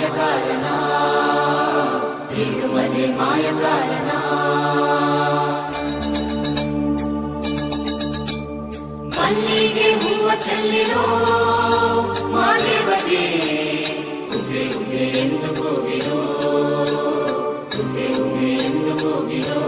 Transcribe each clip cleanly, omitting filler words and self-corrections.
ಮಾಯಕಾರನ ಏಳುಮಲೆ ಮಾಯಕಾರನ ಮಲ್ಲಿಗೆ ಹೂವ ಚೆಲ್ಲಿರೋ ಮಾದೇವಗೆ ಉಗ್ರೆ ಉಗ್ರೆ ಎಂದು ಹೋಗಿರೋ ಉಗ್ರೆ ಉಗ್ರೆ ಎಂದು ಹೋಗಿರೋ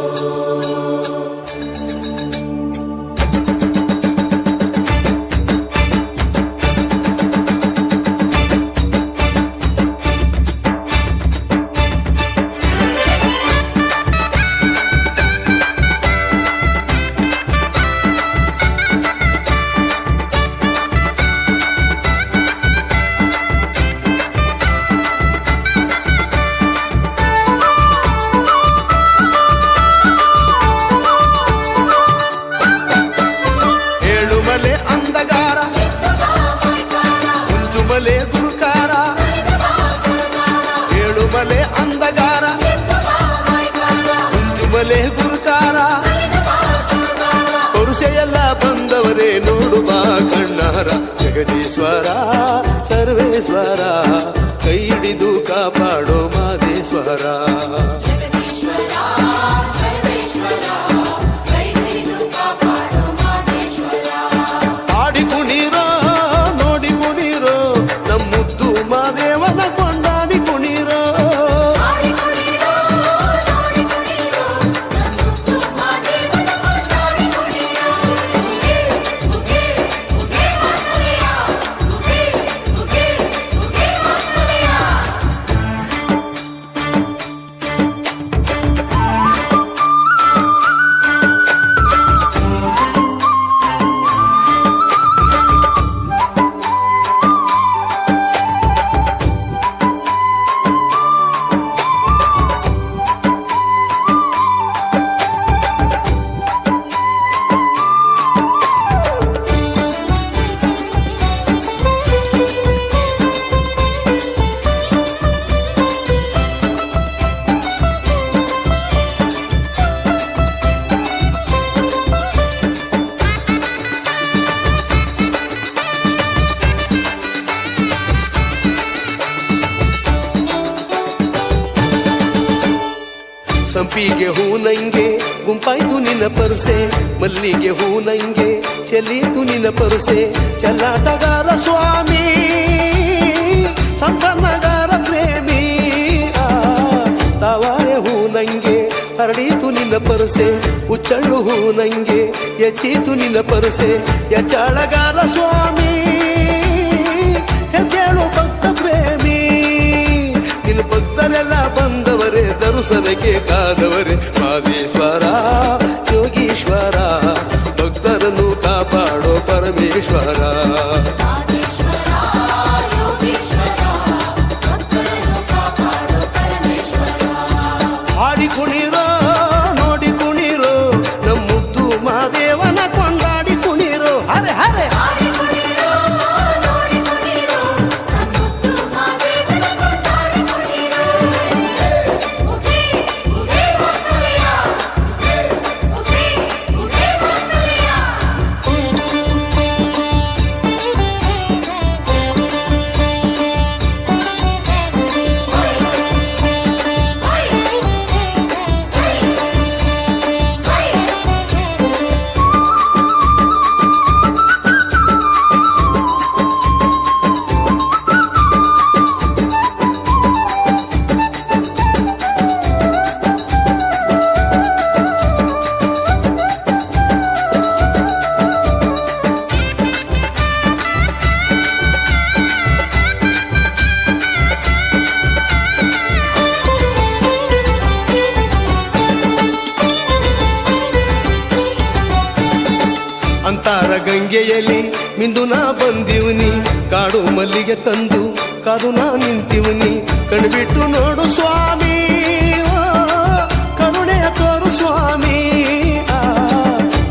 ಗುರುಕಾರ ಏಳುಮಲೆ ಅಂದಗಾರ ಕುಂಜುಮಲೆ ಗುರುಕಾರ ಪುರುಷೆಯೆಲ್ಲ ಬಂದವರೇ ನೋಡುವ ಕಣ್ಣಾರ ಜಗದೀಶ್ವರ ಸರ್ವೇಶ್ವರ ಕೈ ಹಿಡಿದು ಕಾಪಾಡೋ ಮಾದೇಶ್ವರ ಸಂಪಿಗೆ ಹೂ ನಂಗೆ ಗುಂಪಾಯ್ತು ನಿನ್ನ ಪರಸೆ ಮಲ್ಲಿಗೆ ಹೂ ನಂಗೆ ಚೆಲ್ಲೀತು ನಿನ್ನ ಪರಸೆ ಚೆಲ್ಲಾಟಗಾರ ಸ್ವಾಮಿ ಸಂತನಗಾರ ಪ್ರೇಮಿ ತಾವಾರೆ ಹೂ ನಂಗೆ ಹರಡೀತು ನಿನ್ನ ಪರಸೆ ಉಚ್ಚಳ್ಳು ಹೂ ನಂಗೆ ಎಚ್ಚೀತು ನಿನ್ನ ಪರಸೆ ಎಚ್ಚಾಳಗಾರ ಸ್ವಾಮಿ ಹೆಜ್ಜೇಳು ಭಕ್ತ ಪ್ರೇಮಿ ನಿನ್ನ ಭಕ್ತರೆಲ್ಲ ಬಂದವರೇ ದರುಸನಕ್ಕೆ ಕಾದವರೇ ಮಾದೇಶ್ವರ ಯೋಗೀಶ್ವರ ಭಕ್ತರನ್ನು ಕಾಪಾಡೋ ಪರಮೇಶ್ವರ ಹಾಡಿ ಕುಣಿರೋ ನೋಡಿ ಕುಣಿರೋ ನಮ್ಮ ಮುದ್ದು ಮಾದೇವನ ಕೊಂಡಾಡಿ ಕುಣಿರೋ ಹರೆ ಹರೆ ಅಂತಾರ ಗಂಗೆಯಲ್ಲಿ ಮಿಂದು ನಾ ಬಂದಿವ್ನಿ ಕಾಡು ಮಲ್ಲಿಗೆ ತಂದು ಕಾದು ನಾ ನಿಂತಿವ್ನಿ ಕಣ್ಬಿಟ್ಟು ನೋಡು ಸ್ವಾಮಿ ಕರುಣೆಯ ತೋರು ಸ್ವಾಮಿ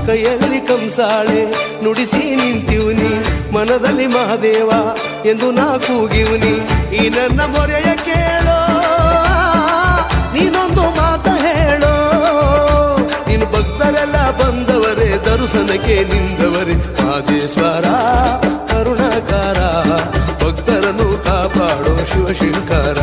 ಕೈಯಲ್ಲಿ ಕಂಸಾಳೆ ನುಡಿಸಿ ನಿಂತಿವ್ನಿ ಮನದಲ್ಲಿ ಮಹಾದೇವ ಎಂದು ನಾ ಕೂಗಿವ್ನಿ ಈ ನನ್ನ ಮೊರೆಯ ಕೇಳೋ ನೀನೊಂದು ಮಾತ ಹೇಳೋ ನಿನ್ನ ಭಕ್ತರೆಲ್ಲ ಬಂದವರೇ ದರುಸನಕ್ಕೆ ನಿಂದವರೇ ಮಾದೇಶ್ವರ ಕರುಣಾಕಾರ ಭಕ್ತರನ್ನು ಕಾಪಾಡೋ ಶಿವಶಂಕರ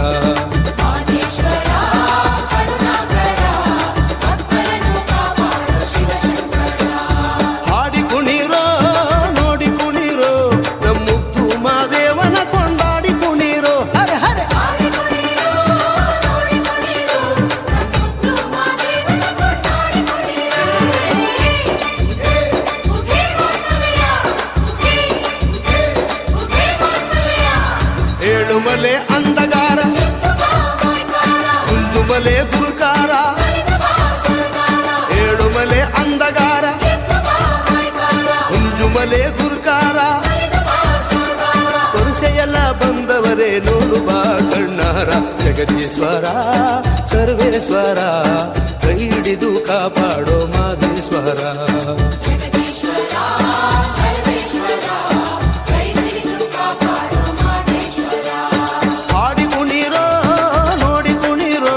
ಏಳುಮಲೆ ಅಂದಗಾರ ಕುಂಜುಮಲೆ ಗುರುಕಾರ ಏಳುಮಲೆ ಅಂದಗಾರ ಕುಂಜುಮಲೆ ಗುರುಕಾರ ವರುಸೆಯೆಲ್ಲ ಬಂದವರೇ ನೋಡು ಬಾ ಕಣ್ಣಾರ ಜಗದೀಶ್ವರ ಸರ್ವೇಶ್ವರ ಕೈ ಹಿಡಿದು ಕಾಪಾಡೋ ಮಾದೇಶ್ವರ ಹಾಡಿ ಕುಣಿರೋ ನೋಡಿ ಕುಣಿರೋ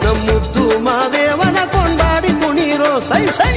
ನಮ್ಮುದ್ದು ಮಾದೇವನ ಕೊಂಡಾಡಿ ಕುಣಿರೋ ಸೈ ಸೈ